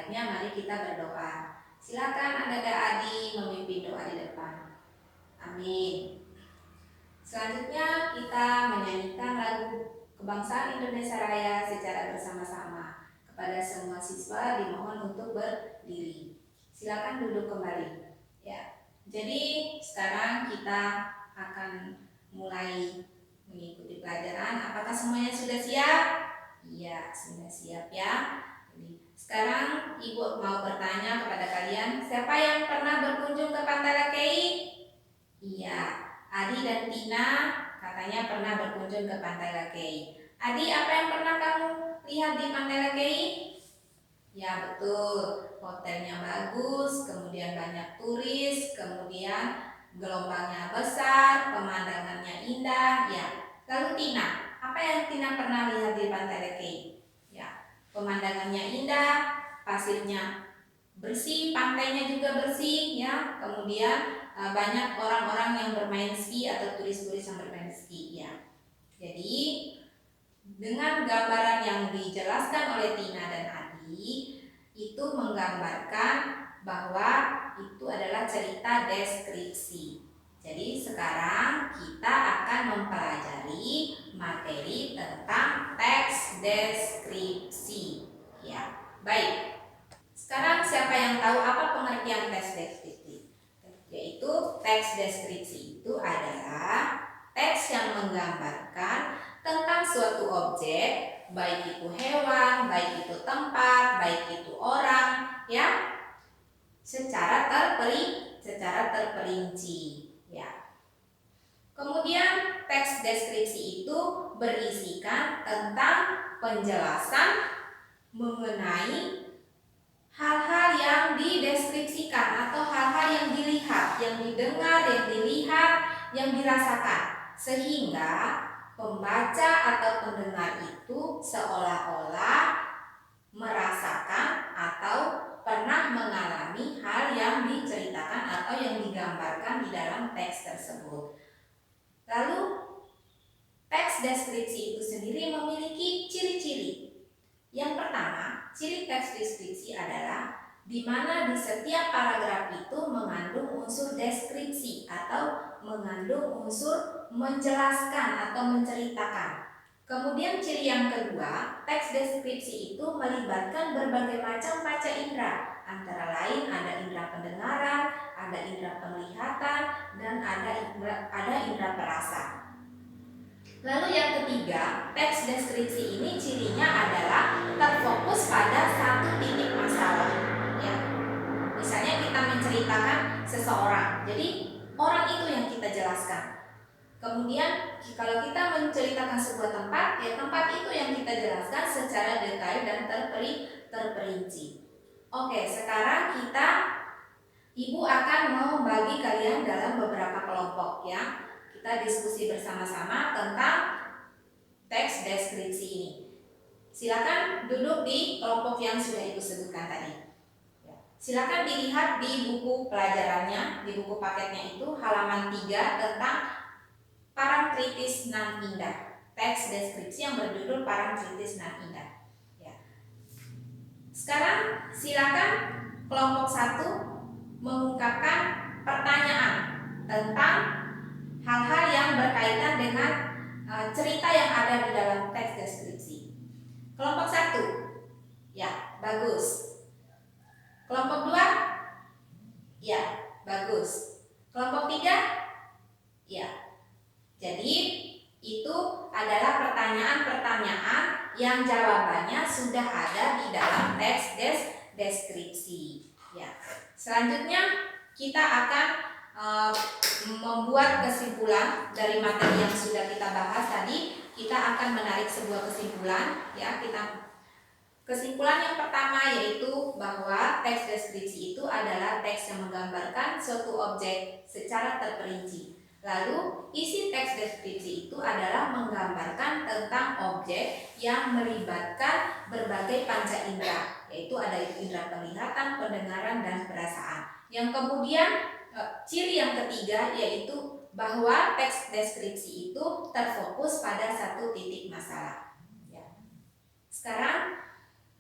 sebaiknya mari kita berdoa. Silakan Adik Adi memimpin doa di depan. Amin. Selanjutnya kita menyanyikan lagu Kebangsaan Indonesia Raya secara bersama-sama. Kepada semua siswa dimohon untuk berdiri. Silakan duduk kembali. Ya. Jadi sekarang kita akan mulai mengikuti pelajaran. Apakah semuanya sudah siap? Iya, sudah siap ya. Jadi, sekarang Ibu mau bertanya kepada kalian, siapa yang pernah berkunjung ke Pantai Lekei? Iya, Adi dan Tina katanya pernah berkunjung ke Pantai Lekei. Adi, apa yang pernah kamu lihat di Pantai Lekei? Ya betul, hotelnya bagus, kemudian banyak turis, kemudian gelombangnya besar, pemandangannya indah. Ya, lalu Tina, apa yang Tina pernah lihat di Pantai Lekei? Ya, pemandangannya indah, pasirnya bersih, pantainya juga bersih, ya. Kemudian banyak orang-orang yang bermain ski atau turis-turis yang bermain ski, ya. Jadi dengan gambaran yang dijelaskan oleh Tina dan Adi itu menggambarkan bahwa itu adalah cerita deskripsi. Jadi sekarang kita akan mempelajari materi tentang teks deskripsi. Ya, baik. Sekarang siapa yang tahu apa pengertian teks deskripsi? Yaitu teks deskripsi itu adalah teks yang menggambarkan tentang suatu objek, baik itu hewan, baik itu tempat, baik itu orang, ya, secara terperinci, ya. Kemudian teks deskripsi itu berisikan tentang penjelasan mengenai hal-hal yang dideskripsikan atau hal-hal yang dilihat, yang didengar, yang dilihat, yang dirasakan, sehingga pembaca atau pendengar itu seolah-olah merasakan atau pernah mengalami hal yang diceritakan atau yang digambarkan di dalam teks tersebut. Lalu teks deskripsi itu sendiri memiliki ciri-ciri. Yang pertama, ciri teks deskripsi adalah di mana di setiap paragraf itu mengandung unsur deskripsi atau mengandung unsur menjelaskan atau menceritakan. Kemudian ciri yang kedua, teks deskripsi itu melibatkan berbagai macam panca indera, antara lain ada indera pendengaran, ada indera penglihatan, dan ada indera perasa. Lalu yang ketiga, teks deskripsi ini cirinya adalah terfokus pada satu titik masalah. Ya. Misalnya kita menceritakan seseorang, jadi orang itu yang kita jelaskan. Kemudian kalau kita menceritakan sebuah tempat, ya tempat itu yang kita jelaskan secara detail dan terperinci. Oke, sekarang Ibu akan membagi kalian dalam beberapa kelompok, ya. Kita diskusi bersama-sama tentang teks deskripsi ini. Silakan duduk di kelompok yang sudah Ibu sebutkan tadi. Silakan dilihat di buku pelajarannya, di buku paketnya itu halaman 3 tentang Parangtritis nan indah. Teks deskripsi yang berjudul Parangtritis nan indah. Ya. Sekarang silakan kelompok 1 mengungkapkan pertanyaan tentang hal-hal yang berkaitan dengan cerita yang ada di dalam teks deskripsi. Kelompok 1, ya, bagus. Kelompok 2, ya, bagus. Kelompok 3, ya. Jadi itu adalah pertanyaan-pertanyaan yang jawabannya sudah ada di dalam teks deskripsi. Ya. Selanjutnya kita akan membuat kesimpulan dari materi yang sudah kita bahas tadi. Kita akan menarik sebuah kesimpulan, ya. Kesimpulan yang pertama yaitu bahwa teks deskripsi itu adalah teks yang menggambarkan suatu objek secara terperinci. Lalu isi teks deskripsi itu adalah menggambarkan tentang objek yang melibatkan berbagai panca indera, yaitu ada indera penglihatan, pendengaran, dan perasaan. Yang kemudian ciri yang ketiga yaitu bahwa teks deskripsi itu terfokus pada satu titik masalah. Ya. Sekarang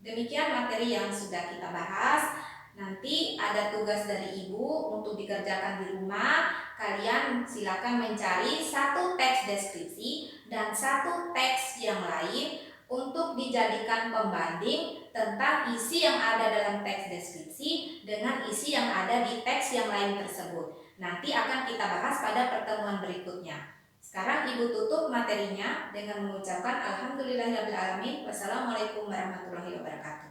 Demikian materi yang sudah kita bahas. Nanti ada tugas dari Ibu untuk dikerjakan di rumah. Kalian silakan mencari satu teks deskripsi dan satu teks yang lain untuk dijadikan pembanding tentang isi yang ada dalam teks deskripsi dengan isi yang ada di teks yang lain tersebut. Nanti akan kita bahas pada pertemuan berikutnya. Sekarang Ibu tutup materinya dengan mengucapkan alhamdulillahirabbil alamin. Wassalamualaikum warahmatullahi wabarakatuh.